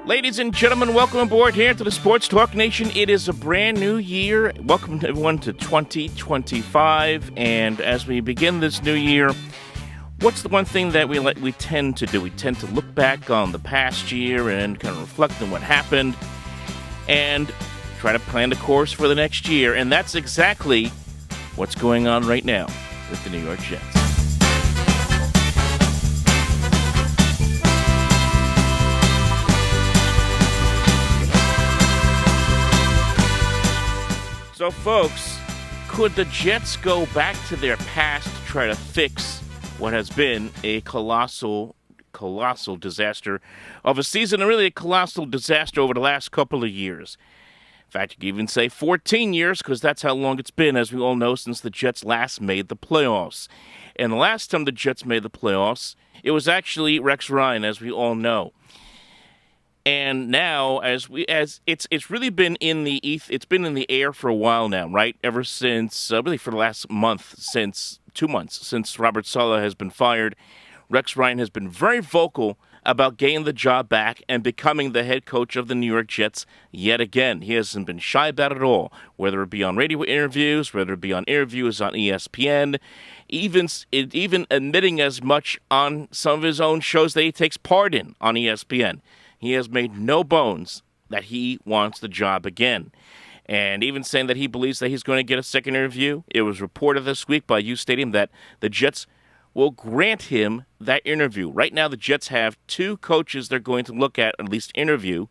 Ladies and gentlemen, welcome aboard here to the Sports Talk Nation. It is a brand new year. Welcome everyone to 2025. And as we begin this new year, what's the one thing that we tend to do? We tend to look back on the past year and kind of reflect on what happened and try to plan the course for the next year. And that's exactly what's going on right now with the New York Jets. So, folks, could the Jets go back to their past to try to fix what has been a colossal disaster of a season, and really a colossal disaster over the last couple of years? In fact, you could even say 14 years, because that's how long it's been, as we all know, since the Jets last made the playoffs. And the last time the Jets made the playoffs, it was actually Rex Ryan, as we all know. And now, it's really been in the air for a while now, right? Ever since really for the last month, since 2 months, since Robert Saleh has been fired, Rex Ryan has been very vocal about getting the job back and becoming the head coach of the New York Jets yet again. He hasn't been shy about it at all, whether it be on radio interviews, whether it be on interviews on ESPN, even admitting as much on some of his own shows that he takes part in on ESPN. He has made no bones that he wants the job again. And even saying that he believes that he's going to get a second interview. It was reported this week by U Stadium that the Jets will grant him that interview. Right now, the Jets have two coaches they're going to look at least interview,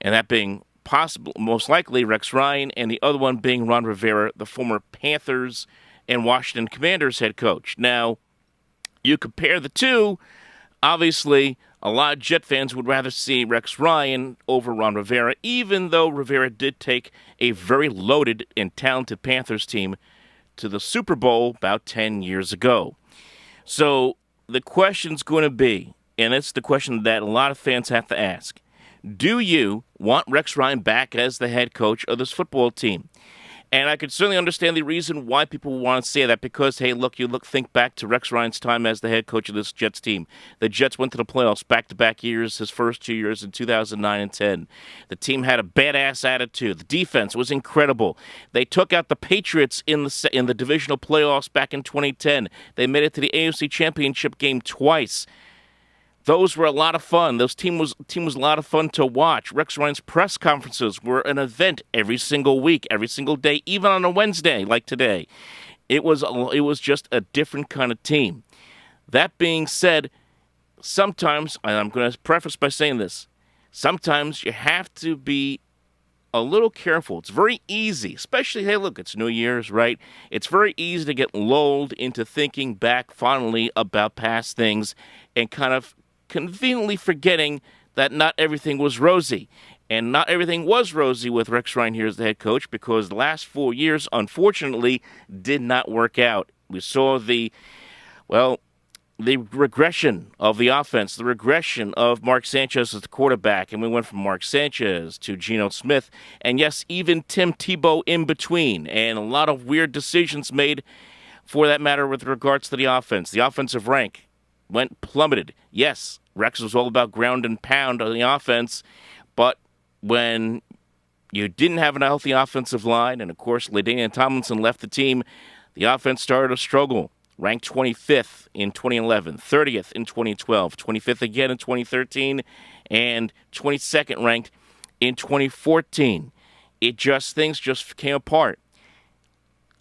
and that being possible, most likely Rex Ryan, and the other one being Ron Rivera, the former Panthers and Washington Commanders head coach. Now, you compare the two, obviously, a lot of Jet fans would rather see Rex Ryan over Ron Rivera, even though Rivera did take a very loaded and talented Panthers team to the Super Bowl about 10 years ago. So the question's going to be, and it's the question that a lot of fans have to ask, do you want Rex Ryan back as the head coach of this football team? And I could certainly understand the reason why people want to say that, because, hey, think back to Rex Ryan's time as the head coach of this Jets team. The Jets went to the playoffs back-to-back years, his first 2 years in 2009 and 10. The team had a badass attitude. The defense was incredible. They took out the Patriots in the divisional playoffs back in 2010. They made it to the AFC Championship game twice. Those were a lot of fun. Those team was a lot of fun to watch. Rex Ryan's press conferences were an event every single week, every single day, even on a Wednesday like today. It was just a different kind of team. That being said, sometimes, and I'm going to preface by saying this, sometimes you have to be a little careful. It's very easy, especially, hey, look, it's New Year's, right? It's very easy to get lulled into thinking back fondly about past things and kind of conveniently forgetting that not everything was rosy. And not everything was rosy with Rex Ryan here as the head coach, because the last 4 years, unfortunately, did not work out. We saw the regression of the offense, the regression of Mark Sanchez as the quarterback, and we went from Mark Sanchez to Geno Smith, and yes, even Tim Tebow in between, and a lot of weird decisions made, for that matter, with regards to the offense. The offensive rank went plummeted. Yes, Rex was all about ground and pound on the offense, but when you didn't have a healthy offensive line, and of course LaDainian Tomlinson left the team, the offense started to struggle. Ranked 25th in 2011, 30th in 2012, 25th again in 2013, and 22nd ranked in 2014. Things just came apart.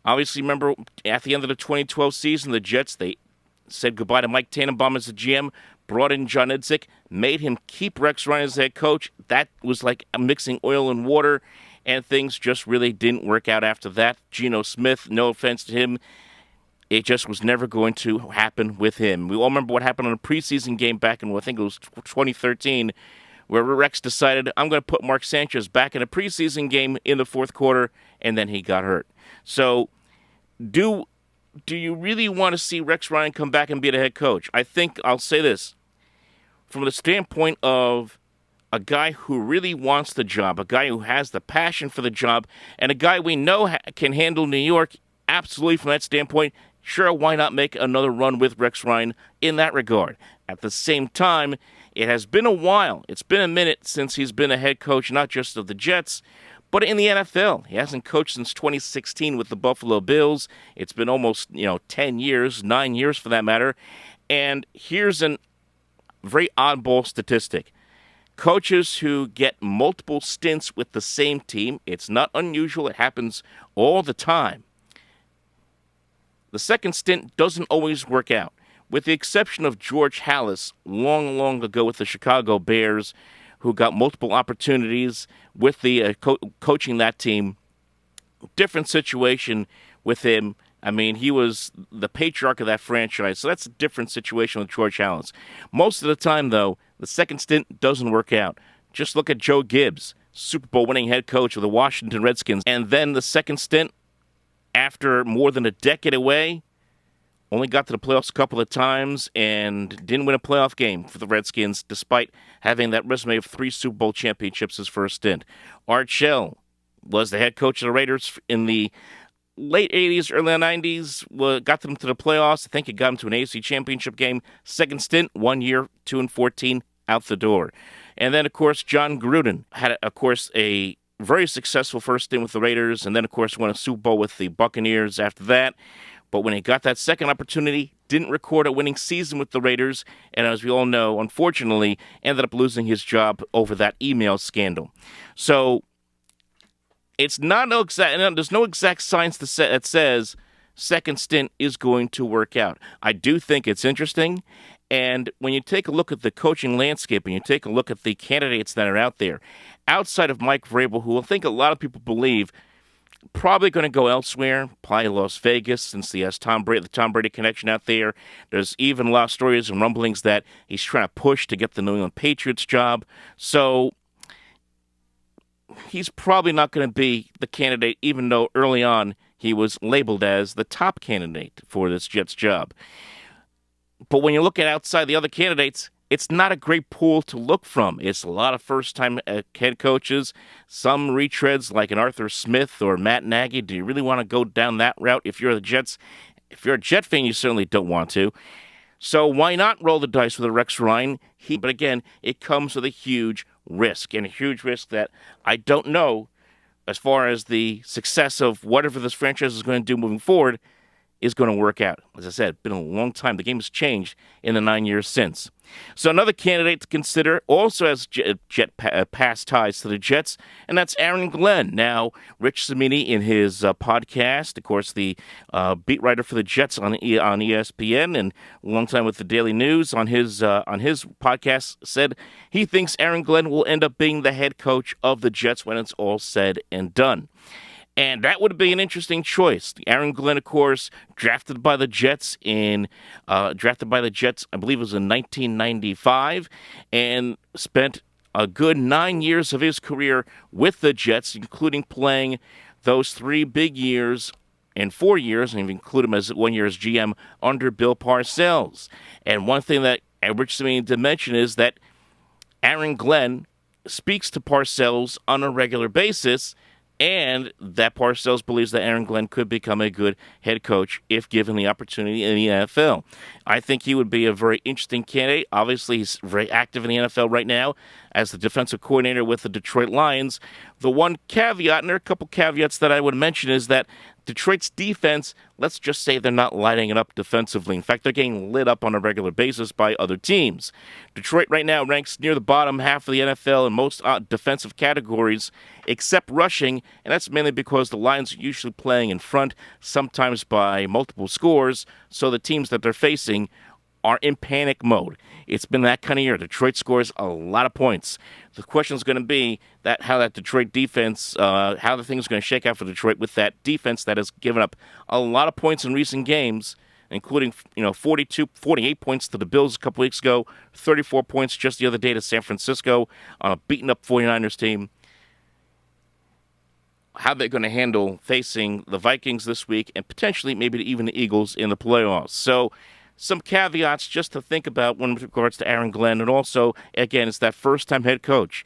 Obviously, remember, at the end of the 2012 season, the Jets, they said goodbye to Mike Tannenbaum as the GM, brought in John Idzik, made him keep Rex Ryan as head coach. That was like mixing oil and water, and things just really didn't work out after that. Geno Smith, no offense to him, it just was never going to happen with him. We all remember what happened on a preseason game back in, I think it was 2013, where Rex decided, I'm going to put Mark Sanchez back in a preseason game in the fourth quarter, and then he got hurt. So, do you really want to see Rex Ryan come back and be the head coach? I think I'll say this. From the standpoint of a guy who really wants the job, a guy who has the passion for the job, and a guy we know can handle New York, absolutely from that standpoint, sure, why not make another run with Rex Ryan in that regard? At the same time, it has been a while. It's been a minute since he's been a head coach, not just of the Jets, but in the NFL. He hasn't coached since 2016 with the Buffalo Bills. It's been almost, 10 years, 9 years for that matter. And here's a very oddball statistic. Coaches who get multiple stints with the same team, it's not unusual, it happens all the time. The second stint doesn't always work out, with the exception of George Halas long, long ago with the Chicago Bears, who got multiple opportunities with the coaching that team. Different situation with him. I mean, he was the patriarch of that franchise, so that's a different situation with George Halas. Most of the time, though, the second stint doesn't work out. Just look at Joe Gibbs, Super Bowl winning head coach of the Washington Redskins, and then the second stint, after more than a decade away, only got to the playoffs a couple of times and didn't win a playoff game for the Redskins, despite having that resume of 3 Super Bowl championships his first stint. Art Shell was the head coach of the Raiders in the late 80s, early 90s, got them to the playoffs. I think it got them to an AFC championship game. Second stint, 1 year, 2-14, out the door. And then, of course, John Gruden had, of course, a very successful first stint with the Raiders, and then, of course, won a Super Bowl with the Buccaneers after that. But when he got that second opportunity, didn't record a winning season with the Raiders, and as we all know, unfortunately, ended up losing his job over that email scandal. So it's not there's no exact science that says second stint is going to work out. I do think it's interesting, and when you take a look at the coaching landscape and you take a look at the candidates that are out there, outside of Mike Vrabel, who I think a lot of people believe probably going to go elsewhere, probably Las Vegas, since he has the Tom Brady connection out there. There's even a lot of stories and rumblings that he's trying to push to get the New England Patriots job. So he's probably not going to be the candidate, even though early on he was labeled as the top candidate for this Jets job. But when you look at outside the other candidates, it's not a great pool to look from. It's a lot of first-time head coaches, some retreads like an Arthur Smith or Matt Nagy. Do you really want to go down that route if you're the Jets? If you're a Jet fan, you certainly don't want to. So why not roll the dice with a Rex Ryan? But again, it comes with a huge risk, and a huge risk that I don't know, as far as the success of whatever this franchise is going to do moving forward, is going to work out. As I said, it's been a long time. The game has changed in the 9 years since. So another candidate to consider also has past ties to the Jets, and that's Aaron Glenn. Now, Rich Cimini in his podcast, of course, the beat writer for the Jets on ESPN and a long time with the Daily News, on his podcast said he thinks Aaron Glenn will end up being the head coach of the Jets when it's all said and done. And that would be an interesting choice. Aaron Glenn, of course, drafted by the Jets, I believe it was in 1995, and spent a good 9 years of his career with the Jets, including playing those 3 big years and 4 years, and even include him as 1 year as GM under Bill Parcells. And one thing that Rich Cimini did mention is that Aaron Glenn speaks to Parcells on a regular basis, and that Parcells believes that Aaron Glenn could become a good head coach if given the opportunity in the NFL. I think he would be a very interesting candidate. Obviously, he's very active in the NFL right now as the defensive coordinator with the Detroit Lions. The one caveat, and there are a couple caveats that I would mention, is that Detroit's defense, let's just say they're not lighting it up defensively. In fact, they're getting lit up on a regular basis by other teams. Detroit right now ranks near the bottom half of the NFL in most defensive categories, except rushing, and that's mainly because the Lions are usually playing in front, sometimes by multiple scores, so the teams that they're facing are in panic mode. It's been that kind of year. Detroit scores a lot of points. The question is going to be how that Detroit defense, how the thing is going to shake out for Detroit with that defense that has given up a lot of points in recent games, including 48 points to the Bills a couple weeks ago, 34 points just the other day to San Francisco on a beaten up 49ers team. How they're going to handle facing the Vikings this week and potentially maybe even the Eagles in the playoffs. So some caveats just to think about when with regards to Aaron Glenn. And also, again, it's that first-time head coach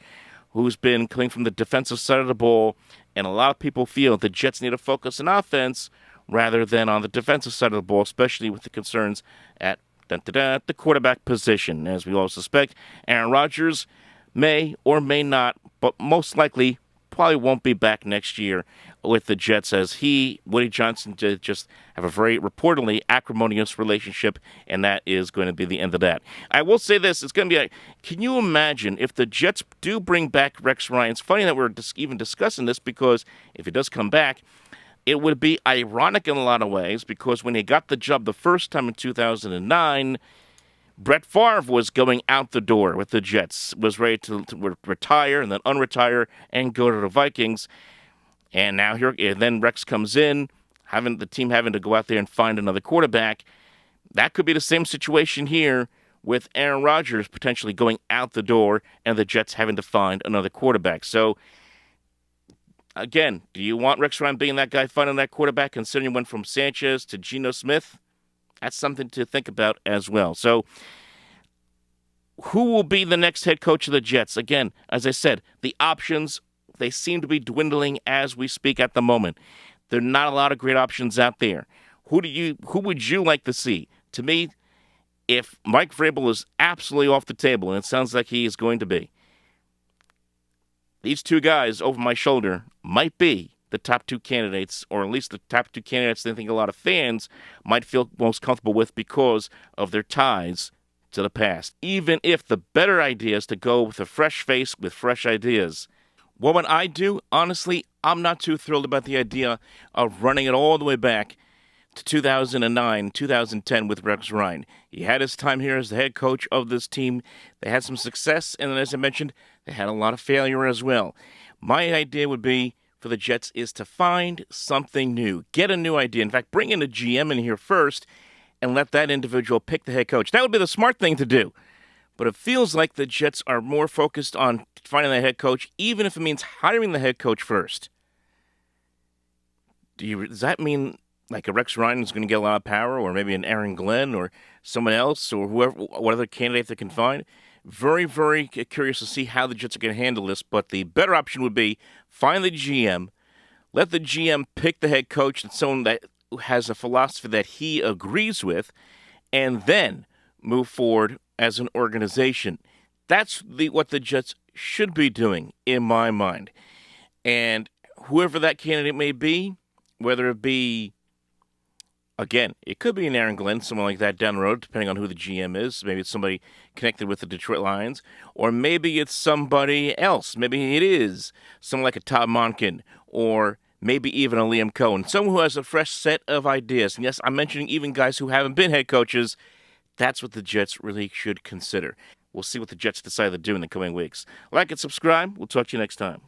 who's been coming from the defensive side of the ball. And a lot of people feel the Jets need to focus on offense rather than on the defensive side of the ball, especially with the concerns at the quarterback position. As we all suspect, Aaron Rodgers may or may not, but most likely probably won't be back next year with the Jets, as Woody Johnson, did just have a very reportedly acrimonious relationship, and that is going to be the end of that. I will say this, it's going to be can you imagine if the Jets do bring back Rex Ryan? It's funny that we're even discussing this, because if he does come back, it would be ironic in a lot of ways, because when he got the job the first time in 2009, Brett Favre was going out the door with the Jets, was ready to retire and then unretire and go to the Vikings. And now then Rex comes in, having to go out there and find another quarterback. That could be the same situation here, with Aaron Rodgers potentially going out the door and the Jets having to find another quarterback. So, again, do you want Rex Ryan being that guy finding that quarterback, considering he went from Sanchez to Geno Smith? That's something to think about as well. So, who will be the next head coach of the Jets? Again, as I said, the options, they seem to be dwindling as we speak at the moment. There are not a lot of great options out there. Who would you like to see? To me, if Mike Vrabel is absolutely off the table, and it sounds like he is going to be, these two guys over my shoulder might be the top two candidates, or at least the top two candidates that I think a lot of fans might feel most comfortable with because of their ties to the past. Even if the better idea is to go with a fresh face with fresh ideas. What would I do? Honestly, I'm not too thrilled about the idea of running it all the way back to 2009, 2010 with Rex Ryan. He had his time here as the head coach of this team. They had some success, and then, as I mentioned, they had a lot of failure as well. My idea would be for the Jets is to find something new. Get a new idea. In fact, bring in a GM in here first and let that individual pick the head coach. That would be the smart thing to do. But it feels like the Jets are more focused on finding the head coach, even if it means hiring the head coach first. Does that mean like a Rex Ryan is going to get a lot of power, or maybe an Aaron Glenn or someone else, or whoever, what other candidate they can find? Very, very curious to see how the Jets are going to handle this, but the better option would be find the GM, let the GM pick the head coach and someone that has a philosophy that he agrees with, and then move forward as an organization. That's what the Jets should be doing, in my mind. And whoever that candidate may be, whether it be, again, it could be an Aaron Glenn, someone like that down the road, depending on who the GM is. Maybe it's somebody connected with the Detroit Lions. Or maybe it's somebody else. Maybe it is someone like a Todd Monken, or maybe even a Liam Cohen. Someone who has a fresh set of ideas. And yes, I'm mentioning even guys who haven't been head coaches. That's what the Jets really should consider. We'll see what the Jets decide to do in the coming weeks. Like and subscribe. We'll talk to you next time.